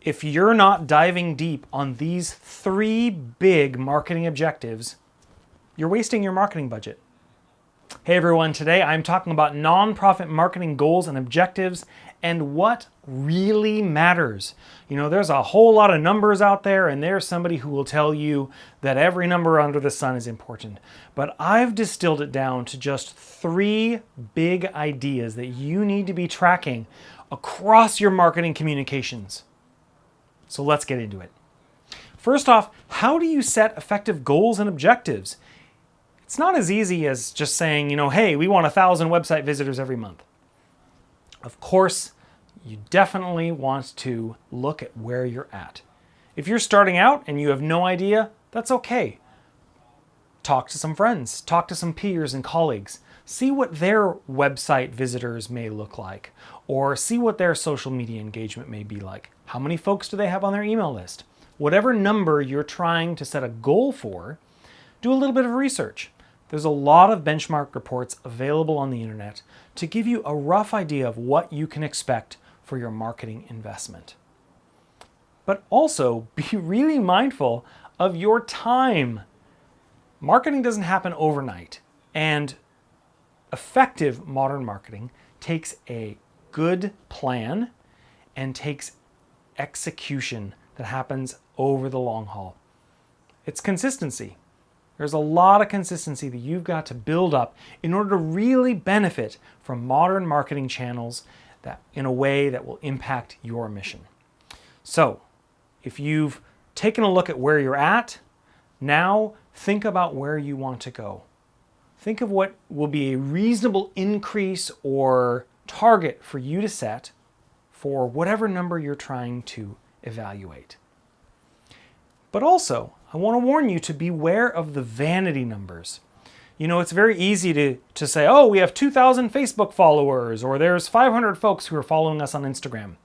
If you're not diving deep on these 3 big marketing objectives, you're wasting your marketing budget. Hey everyone, today I'm talking about nonprofit marketing goals and objectives and what really matters. You know, there's a whole lot of numbers out there, and there's somebody who will tell you that every number under the sun is important. But I've distilled it down to just 3 big ideas that you need to be tracking across your marketing communications. So let's get into it. First off, how do you set effective goals and objectives? It's not as easy as just saying, hey, we want 1,000 website visitors every month. Of course, you definitely want to look at where you're at. If you're starting out and you have no idea, that's okay. Talk to some friends, talk to some peers and colleagues. See what their website visitors may look like, or see what their social media engagement may be like. How many folks do they have on their email list? Whatever number you're trying to set a goal for, do a little bit of research. There's a lot of benchmark reports available on the internet to give you a rough idea of what you can expect for your marketing investment. But also be really mindful of your time. Marketing doesn't happen overnight, and effective modern marketing takes a good plan and takes execution that happens over the long haul. It's consistency. There's a lot of consistency that you've got to build up in order to really benefit from modern marketing channels that in a way that will impact your mission. So, if you've taken a look at where you're at, now think about where you want to go. Think of what will be a reasonable increase or target for you to set for whatever number you're trying to evaluate. But also, I want to warn you to beware of the vanity numbers. It's very easy to say, oh, we have 2,000 Facebook followers, or there's 500 folks who are following us on Instagram.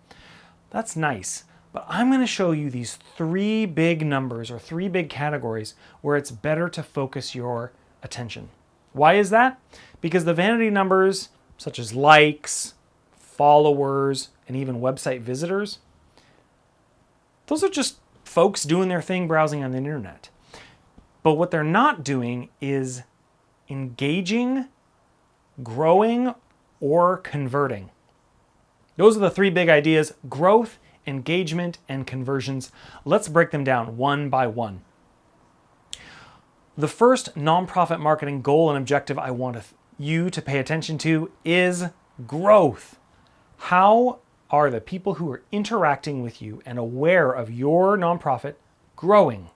That's nice, but I'm going to show you these 3 big numbers or 3 big categories where it's better to focus your attention. Why is that? Because the vanity numbers, such as likes, followers, and even website visitors, those are just folks doing their thing browsing on the internet. But what they're not doing is engaging, growing, or converting. Those are the 3 big ideas: growth, engagement, and conversions. Let's break them down one by one. The first nonprofit marketing goal and objective I want you to pay attention to is growth. How are the people who are interacting with you and aware of your nonprofit growing?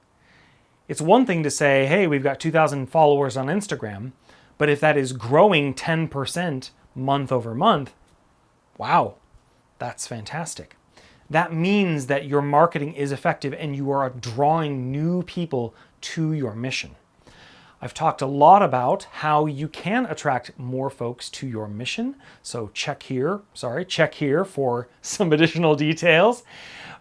It's one thing to say, hey, we've got 2,000 followers on Instagram, but if that is growing 10% month over month, wow, that's fantastic. That means that your marketing is effective and you are drawing new people to your mission. I've talked a lot about how you can attract more folks to your mission. So check here for some additional details.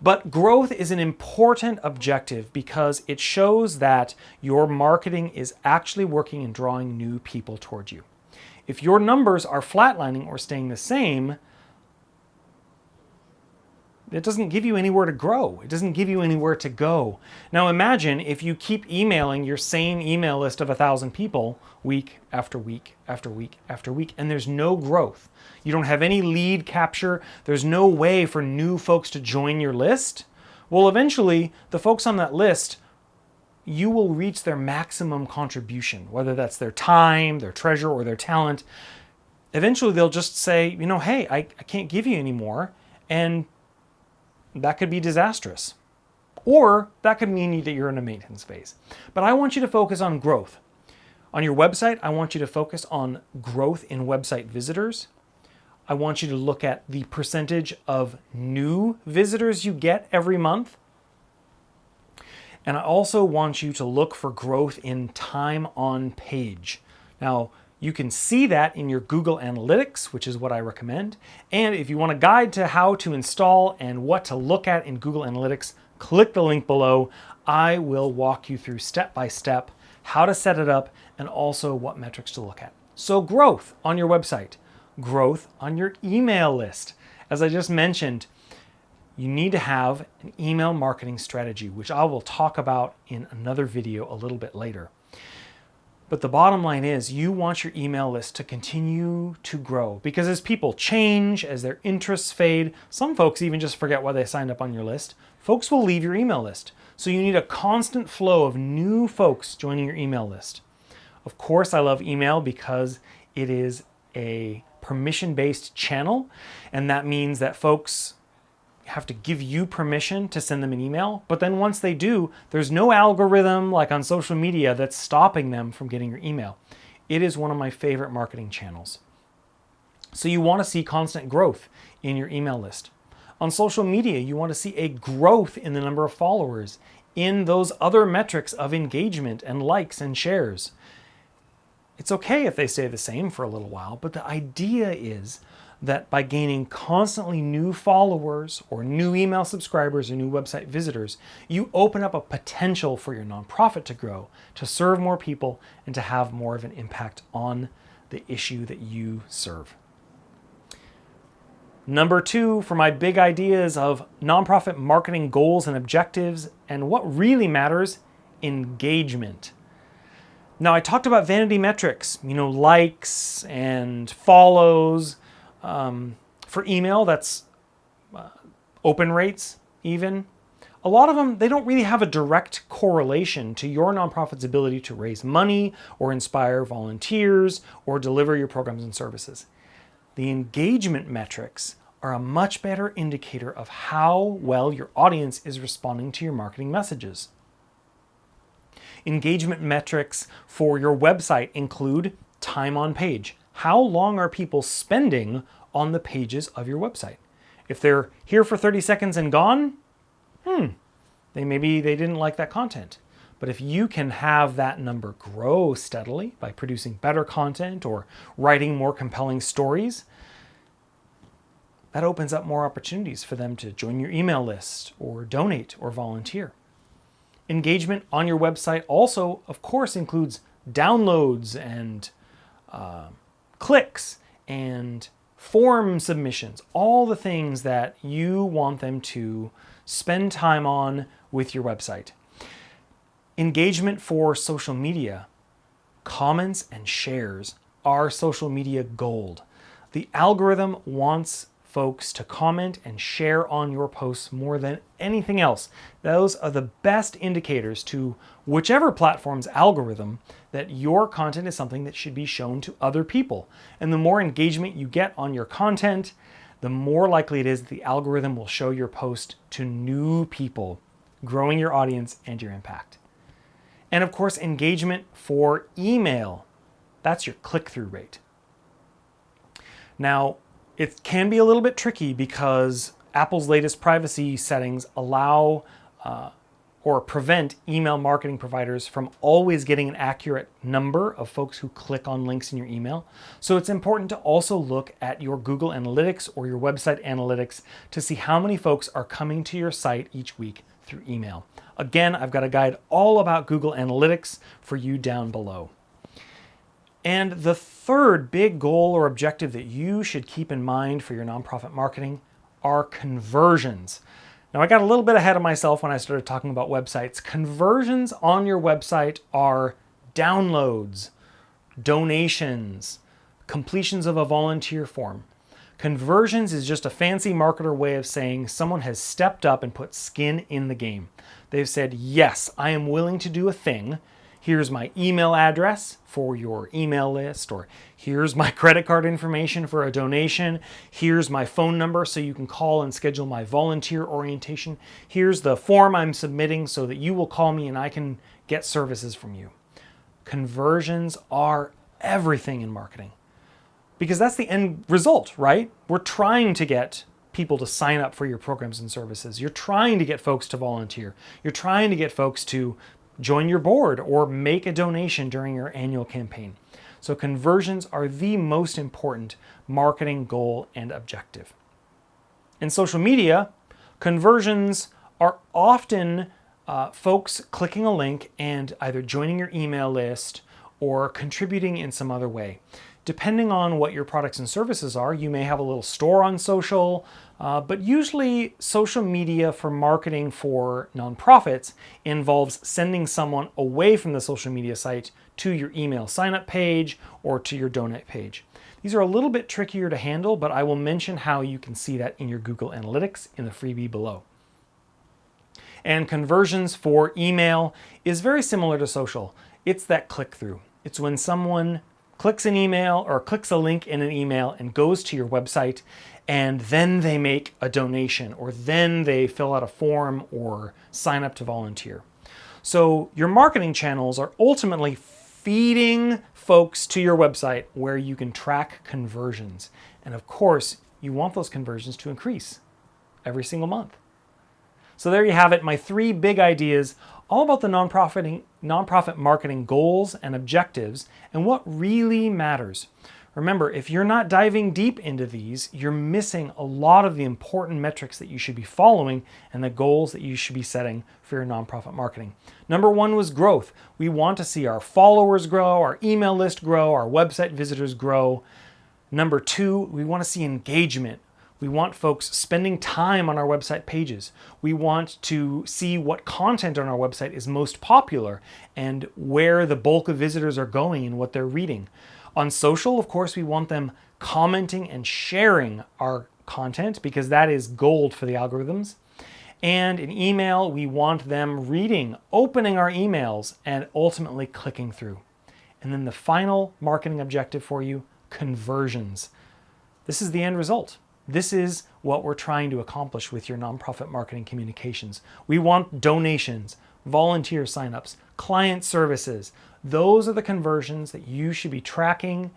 But growth is an important objective because it shows that your marketing is actually working and drawing new people towards you. If your numbers are flatlining or staying the same, it doesn't give you anywhere to grow. It doesn't give you anywhere to go. Now imagine if you keep emailing your same email list of 1,000 people week after week after week after week, and there's no growth. You don't have any lead capture. There's no way for new folks to join your list. Well, eventually, the folks on that list, you will reach their maximum contribution, whether that's their time, their treasure, or their talent. Eventually, they'll just say, hey, I can't give you anymore, and that could be disastrous. Or that could mean that you're in a maintenance phase. But I want you to focus on growth. On your website, I want you to focus on growth in website visitors. I want you to look at the percentage of new visitors you get every month. And I also want you to look for growth in time on page. Now, you can see that in your Google Analytics, which is what I recommend. And if you want a guide to how to install and what to look at in Google Analytics, click the link below. I will walk you through step by step how to set it up and also what metrics to look at. So growth on your website, growth on your email list. As I just mentioned, you need to have an email marketing strategy, which I will talk about in another video a little bit later. But the bottom line is you want your email list to continue to grow, because as people change, as their interests fade, some folks even just forget why they signed up on your list, folks will leave your email list. So you need a constant flow of new folks joining your email list. Of course, I love email because it is a permission-based channel, and that means that folks have to give you permission to send them an email. But then once they do, there's no algorithm like on social media that's stopping them from getting your email. It is one of my favorite marketing channels. So you want to see constant growth in your email list. On social media, you want to see a growth in the number of followers, in those other metrics of engagement and likes and shares. It's okay if they stay the same for a little while, but the idea is that by gaining constantly new followers or new email subscribers or new website visitors, you open up a potential for your nonprofit to grow, to serve more people, and to have more of an impact on the issue that you serve. Number 2 for my big ideas of nonprofit marketing goals and objectives, and what really matters, engagement. Now, I talked about vanity metrics, likes and follows. For email, that's open rates even. A lot of them, they don't really have a direct correlation to your nonprofit's ability to raise money or inspire volunteers or deliver your programs and services. The engagement metrics are a much better indicator of how well your audience is responding to your marketing messages. Engagement metrics for your website include time on page. How long are people spending on the pages of your website? If they're here for 30 seconds and gone, maybe they didn't like that content. But if you can have that number grow steadily by producing better content or writing more compelling stories, that opens up more opportunities for them to join your email list or donate or volunteer. Engagement on your website also, of course, includes downloads and clicks and form submissions, all the things that you want them to spend time on with your website. Engagement for social media, comments and shares are social media gold. The algorithm wants folks to comment and share on your posts more than anything else. Those are the best indicators to whichever platform's algorithm that your content is something that should be shown to other people. And the more engagement you get on your content, the more likely it is that the algorithm will show your post to new people, growing your audience and your impact. And of course, engagement for email. That's your click-through rate. Now, it can be a little bit tricky because Apple's latest privacy settings allow or prevent email marketing providers from always getting an accurate number of folks who click on links in your email. So it's important to also look at your Google Analytics or your website analytics to see how many folks are coming to your site each week through email. Again, I've got a guide all about Google Analytics for you down below. And the third big goal or objective that you should keep in mind for your nonprofit marketing are conversions. Now, I got a little bit ahead of myself when I started talking about websites. Conversions on your website are downloads, donations, completions of a volunteer form. Conversions is just a fancy marketer way of saying someone has stepped up and put skin in the game. They've said, yes, I am willing to do a thing. Here's my email address for your email list, or here's my credit card information for a donation. Here's my phone number so you can call and schedule my volunteer orientation. Here's the form I'm submitting so that you will call me and I can get services from you. Conversions are everything in marketing because that's the end result, right? We're trying to get people to sign up for your programs and services. You're trying to get folks to volunteer. You're trying to get folks to join your board or make a donation during your annual campaign. So conversions are the most important marketing goal and objective. In social media, conversions are often folks clicking a link and either joining your email list or contributing in some other way. Depending on what your products and services are, you may have a little store on social, but usually social media for marketing for nonprofits involves sending someone away from the social media site to your email sign-up page or to your donate page. These are a little bit trickier to handle, but I will mention how you can see that in your Google Analytics in the freebie below. And conversions for email is very similar to social. It's that click-through. It's when someone clicks an email or clicks a link in an email and goes to your website, and then they make a donation, or then they fill out a form or sign up to volunteer. So your marketing channels are ultimately feeding folks to your website where you can track conversions. And of course, you want those conversions to increase every single month. So there you have it, my 3 big ideas, all about the nonprofit marketing goals and objectives and what really matters. Remember, if you're not diving deep into these, you're missing a lot of the important metrics that you should be following and the goals that you should be setting for your nonprofit marketing. Number 1 was growth. We want to see our followers grow, our email list grow, our website visitors grow. Number 2, we want to see engagement. We want folks spending time on our website pages. We want to see what content on our website is most popular and where the bulk of visitors are going and what they're reading. On social, of course, we want them commenting and sharing our content because that is gold for the algorithms. And in email, we want them reading, opening our emails, and ultimately clicking through. And then the final marketing objective for you, conversions. This is the end result. This is what we're trying to accomplish with your nonprofit marketing communications. We want donations, volunteer signups, client services. Those are the conversions that you should be tracking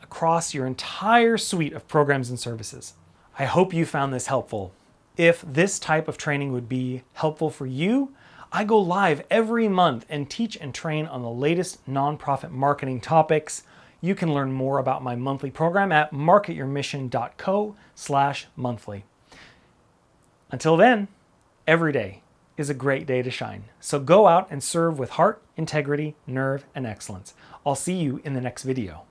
across your entire suite of programs and services. I hope you found this helpful. If this type of training would be helpful for you, I go live every month and teach and train on the latest nonprofit marketing topics. You can learn more about my monthly program at marketyourmission.co/monthly. Until then, every day is a great day to shine. So go out and serve with heart, integrity, nerve, and excellence. I'll see you in the next video.